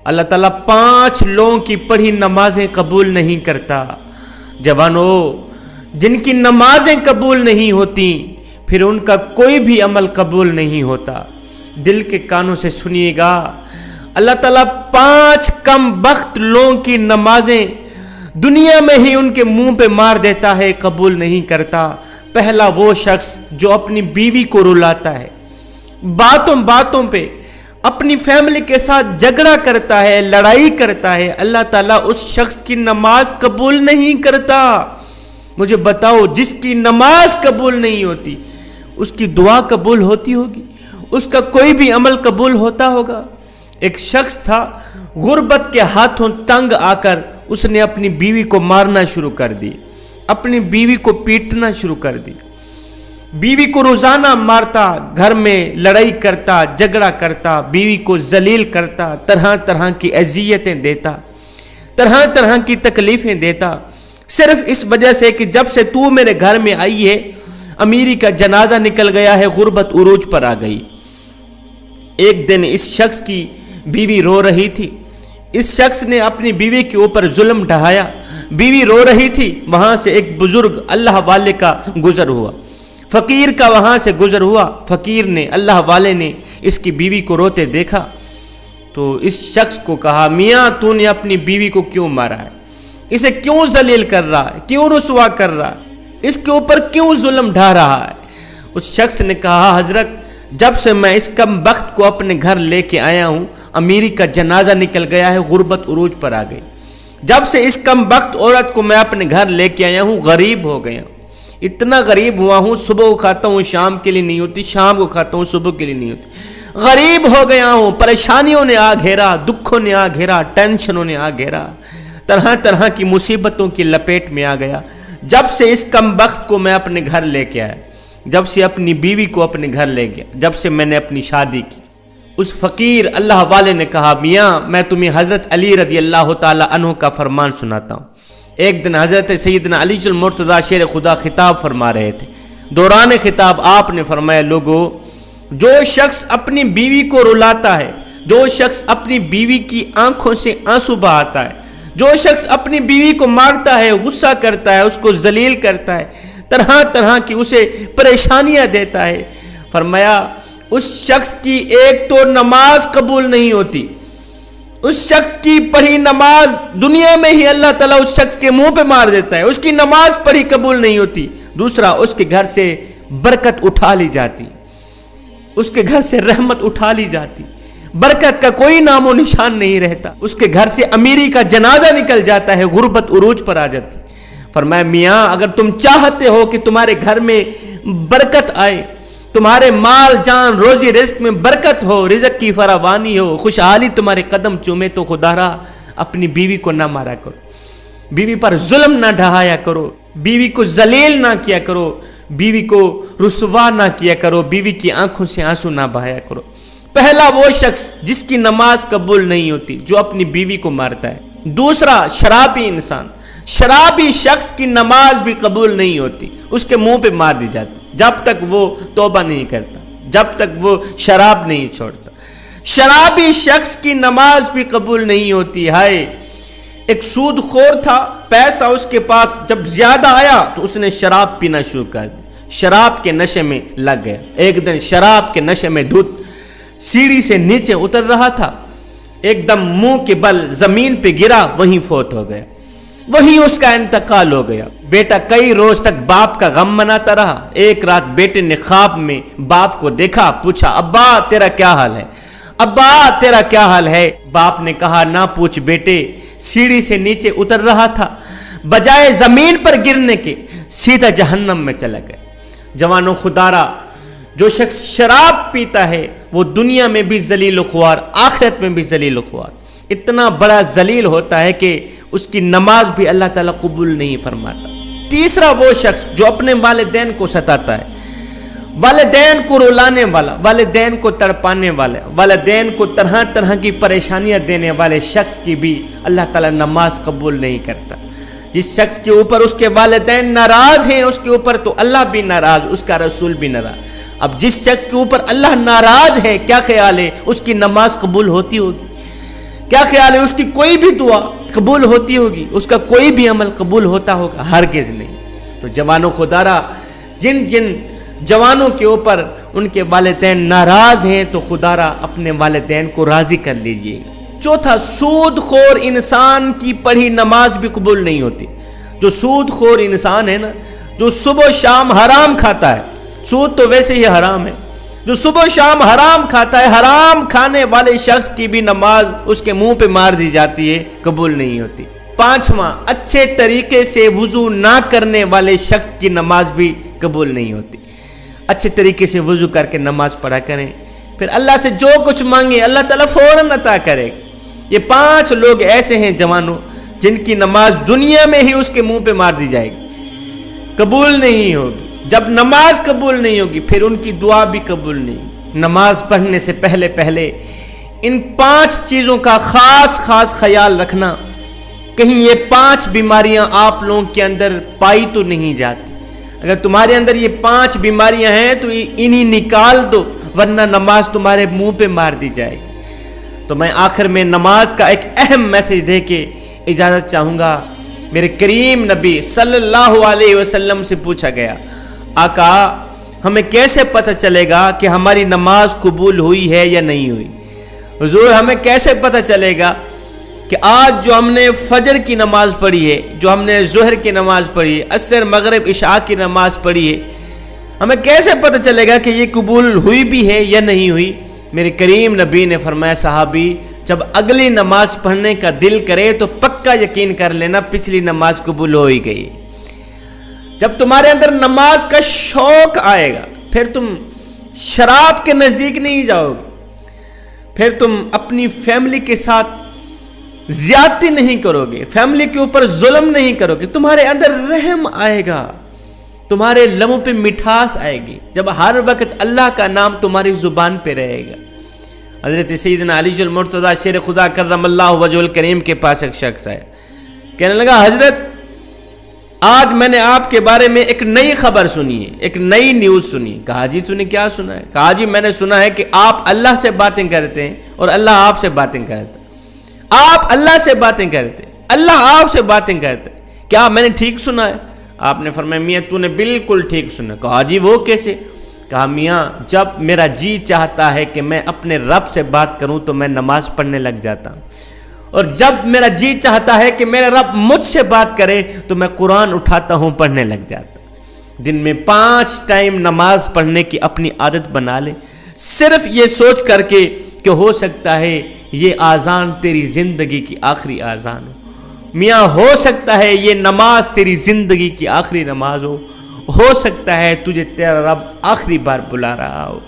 اللہ تعالیٰ 5 لوگوں کی پڑھی نمازیں قبول نہیں کرتا۔ جوانوں، جن کی نمازیں قبول نہیں ہوتی پھر ان کا کوئی بھی عمل قبول نہیں ہوتا۔ دل کے کانوں سے سنیے گا، اللہ تعالیٰ 5 کم بخت لوگوں کی نمازیں دنیا میں ہی ان کے منہ پہ مار دیتا ہے، قبول نہیں کرتا۔ پہلا وہ شخص جو اپنی بیوی کو رلاتا ہے، باتوں پہ اپنی فیملی کے ساتھ جھگڑا کرتا ہے، لڑائی کرتا ہے، اللہ تعالیٰ اس شخص کی نماز قبول نہیں کرتا۔ مجھے بتاؤ، جس کی نماز قبول نہیں ہوتی اس کی دعا قبول ہوتی ہوگی؟ اس کا کوئی بھی عمل قبول ہوتا ہوگا؟ ایک شخص تھا، غربت کے ہاتھوں تنگ آ کر اس نے اپنی بیوی کو مارنا شروع کر دی، اپنی بیوی کو پیٹنا شروع کر دی، بیوی کو روزانہ مارتا، گھر میں لڑائی کرتا، جھگڑا کرتا، بیوی کو ذلیل کرتا، طرح طرح کی اذیتیں دیتا، طرح طرح کی تکلیفیں دیتا، صرف اس وجہ سے کہ جب سے تو میرے گھر میں آئی ہے امیری کا جنازہ نکل گیا ہے، غربت عروج پر آ گئی۔ ایک دن اس شخص کی بیوی رو رہی تھی، اس شخص نے اپنی بیوی کے اوپر ظلم ڈھایا، بیوی رو رہی تھی، وہاں سے ایک بزرگ اللہ والے کا گزر ہوا، فقیر کا وہاں سے گزر ہوا، فقیر نے، اللہ والے نے اس کی بیوی کو روتے دیکھا تو اس شخص کو کہا، میاں تو نے اپنی بیوی کو کیوں مارا ہے؟ اسے کیوں ذلیل کر رہا ہے؟ کیوں رسوا کر رہا ہے؟ اس کے اوپر کیوں ظلم ڈھا رہا ہے؟ اس شخص نے کہا، حضرت جب سے میں اس کم بخت کو اپنے گھر لے کے آیا ہوں، امیری کا جنازہ نکل گیا ہے، غربت عروج پر آ گئی، جب سے اس کم بخت عورت کو میں اپنے گھر لے کے آیا ہوں غریب ہو گیا ہوں، اتنا غریب ہوا ہوں، صبح کو کھاتا ہوں شام کے لیے نہیں ہوتی، شام کو کھاتا ہوں صبح کے لیے نہیں ہوتی، غریب ہو گیا ہوں، پریشانیوں نے آ گھیرا، دکھوں نے آ گھیرا، ٹینشنوں نے آ گھیرا، طرح طرح کی مصیبتوں کی لپیٹ میں آ گیا۔ جب سے اس کم بخت کو میں اپنے گھر لے کے آیا، جب سے اپنی بیوی کو اپنے گھر لے گیا، جب سے میں نے اپنی شادی کی۔ اس فقیر اللہ والے نے کہا، میاں میں تمہیں حضرت علی رضی اللہ تعالی عنہ کا فرمان سناتا ہوں۔ ایک دن حضرت سیدنا علی المرتضیٰ شیر خدا خطاب فرما رہے تھے، دوران خطاب آپ نے فرمایا، لوگو جو شخص اپنی بیوی کو رلاتا ہے، جو شخص اپنی بیوی کی آنکھوں سے آنسو بہاتا ہے، جو شخص اپنی بیوی کو مارتا ہے، غصہ کرتا ہے، اس کو ذلیل کرتا ہے، طرح طرح کی اسے پریشانیاں دیتا ہے، فرمایا اس شخص کی ایک تو نماز قبول نہیں ہوتی، اس شخص کی پڑھی نماز دنیا میں ہی اللہ تعالیٰ اس شخص کے منہ پہ مار دیتا ہے، اس کی نماز پڑھی قبول نہیں ہوتی، دوسرا اس کے گھر سے برکت اٹھا لی جاتی، اس کے گھر سے رحمت اٹھا لی جاتی، برکت کا کوئی نام و نشان نہیں رہتا، اس کے گھر سے امیری کا جنازہ نکل جاتا ہے، غربت عروج پر آ جاتی۔ فرمایا، میاں اگر تم چاہتے ہو کہ تمہارے گھر میں برکت آئے، تمہارے مال جان روزی رزق میں برکت ہو، رزق کی فراوانی ہو، خوشحالی تمہارے قدم چومے، تو خدا را اپنی بیوی کو نہ مارا کرو، بیوی پر ظلم نہ ڈھایا کرو، بیوی کو ذلیل نہ کیا کرو، بیوی کو رسوا نہ کیا کرو، بیوی کی آنکھوں سے آنسو نہ بہایا کرو۔ پہلا وہ شخص جس کی نماز قبول نہیں ہوتی، جو اپنی بیوی کو مارتا ہے۔ دوسرا شرابی انسان، شرابی شخص کی نماز بھی قبول نہیں ہوتی، اس کے منہ پہ مار دی جاتی جب تک وہ توبہ نہیں کرتا، جب تک وہ شراب نہیں چھوڑتا۔ شرابی شخص کی نماز بھی قبول نہیں ہوتی۔ ہائے، ایک سود خور تھا، پیسہ اس کے پاس جب زیادہ آیا تو اس نے شراب پینا شروع کر دی، شراب کے نشے میں لگ گیا۔ ایک دن شراب کے نشے میں دھت سیڑھی سے نیچے اتر رہا تھا، ایک دم منہ کے بل زمین پہ گرا، وہیں فوت ہو گیا، وہیں اس کا انتقال ہو گیا۔ بیٹا کئی روز تک باپ کا غم مناتا رہا۔ ایک رات بیٹے نے خواب میں باپ کو دیکھا، پوچھا، ابا تیرا کیا حال ہے؟ ابا تیرا کیا حال ہے؟ باپ نے کہا، نہ پوچھ بیٹے، سیڑھی سے نیچے اتر رہا تھا، بجائے زمین پر گرنے کے سیدھا جہنم میں چلا گیا۔ جوانوں، خدارا جو شخص شراب پیتا ہے وہ دنیا میں بھی ذلیل و خوار، آخرت میں بھی ذلیل و خوار، اتنا بڑا ذلیل ہوتا ہے کہ اس کی نماز بھی اللہ تعالیٰ قبول نہیں فرماتا۔ تیسرا وہ شخص جو اپنے والدین کو ستاتا ہے، والدین کو رلانے والا، والدین کو تڑپانے والا، والدین کو طرح طرح کی پریشانیاں دینے والے شخص کی بھی اللہ تعالیٰ نماز قبول نہیں کرتا۔ جس شخص کے اوپر اس کے والدین ناراض ہیں، اس کے اوپر تو اللہ بھی ناراض، اس کا رسول بھی ناراض۔ اب جس شخص کے اوپر اللہ ناراض ہے، کیا خیال ہے اس کی نماز قبول ہوتی ہوگی؟ کیا خیال ہے اس کی کوئی بھی دعا قبول ہوتی ہوگی؟ اس کا کوئی بھی عمل قبول ہوتا ہوگا؟ ہرگز نہیں۔ تو جوانوں خدارا، جن جن جوانوں کے اوپر ان کے والدین ناراض ہیں تو خدارا اپنے والدین کو راضی کر لیجئے۔ چوتھا، سود خور انسان کی پڑھی نماز بھی قبول نہیں ہوتی۔ جو سود خور انسان ہے نا، جو صبح و شام حرام کھاتا ہے، سود تو ویسے ہی حرام ہے، جو صبح و شام حرام کھاتا ہے، حرام کھانے والے شخص کی بھی نماز اس کے منہ پہ مار دی جاتی ہے، قبول نہیں ہوتی۔ پانچواں، اچھے طریقے سے وضو نہ کرنے والے شخص کی نماز بھی قبول نہیں ہوتی۔ اچھے طریقے سے وضو کر کے نماز پڑھا کریں، پھر اللہ سے جو کچھ مانگے اللہ تعالیٰ فوراً عطا کرے گا۔ یہ 5 لوگ ایسے ہیں جوانوں جن کی نماز دنیا میں ہی اس کے منہ پہ مار دی جائے گی، قبول نہیں ہوگی۔ جب نماز قبول نہیں ہوگی پھر ان کی دعا بھی قبول نہیں۔ نماز پڑھنے سے پہلے ان 5 چیزوں کا خاص خیال رکھنا، کہیں یہ 5 بیماریاں آپ لوگوں کے اندر پائی تو نہیں جاتی۔ اگر تمہارے اندر یہ 5 بیماریاں ہیں تو انہی نکال دو، ورنہ نماز تمہارے منہ پہ مار دی جائے گی۔ تو میں آخر میں نماز کا ایک اہم میسج دے کے اجازت چاہوں گا۔ میرے کریم نبی صلی اللہ علیہ وسلم سے پوچھا گیا، آقا ہمیں کیسے پتہ چلے گا کہ ہماری نماز قبول ہوئی ہے یا نہیں ہوئی؟ حضور ہمیں کیسے پتہ چلے گا کہ آج جو ہم نے فجر کی نماز پڑھی ہے، جو ہم نے ظہر کی نماز پڑھی ہے، عصر مغرب عشاء کی نماز پڑھی ہے، ہمیں کیسے پتہ چلے گا کہ یہ قبول ہوئی بھی ہے یا نہیں ہوئی؟ میرے کریم نبی نے فرمایا، صحابی جب اگلی نماز پڑھنے کا دل کرے تو پکا یقین کر لینا پچھلی نماز قبول ہو ہی گئی۔ جب تمہارے اندر نماز کا شوق آئے گا پھر تم شراب کے نزدیک نہیں جاؤ گے، پھر تم اپنی فیملی کے ساتھ زیادتی نہیں کرو گے، فیملی کے اوپر ظلم نہیں کرو گے، تمہارے اندر رحم آئے گا، تمہارے لبوں پہ مٹھاس آئے گی جب ہر وقت اللہ کا نام تمہاری زبان پہ رہے گا۔ حضرت سیدنا علی المرتضیٰ شیر خدا کرم اللہ وجہ الکریم کے پاس ایک شخص آیا، کہنے لگا، حضرت آج میں نے آپ کے بارے میں ایک نئی خبر سنی ہے، ایک نئی نیوز سنی ہے۔ کہا جی تو نے کیا سنا ہے؟ کہا جی میں نے سنا ہے کہ آپ اللہ سے باتیں کرتے ہیں اور اللہ آپ سے باتیں کرتا ہے۔ آپ اللہ سے باتیں کرتے ہیں، اللہ آپ سے باتیں کرتے ہیں، کیا میں نے ٹھیک سنا ہے؟ آپ نے فرمایا، میاں تو نے بالکل ٹھیک سنا۔ کہا جی وہ کیسے؟ کہا میاں جب میرا جی چاہتا ہے کہ میں اپنے رب سے بات کروں تو میں نماز پڑھنے لگ جاتا ہوں، اور جب میرا جی چاہتا ہے کہ میرا رب مجھ سے بات کرے تو میں قرآن اٹھاتا ہوں، پڑھنے لگ جاتا ہوں۔ دن میں 5 ٹائم نماز پڑھنے کی اپنی عادت بنا لے، صرف یہ سوچ کر کے کہ ہو سکتا ہے یہ آذان تیری زندگی کی آخری آذان ہو، میاں ہو سکتا ہے یہ نماز تیری زندگی کی آخری نماز ہو سکتا ہے تجھے تیرا رب آخری بار بلا رہا ہو۔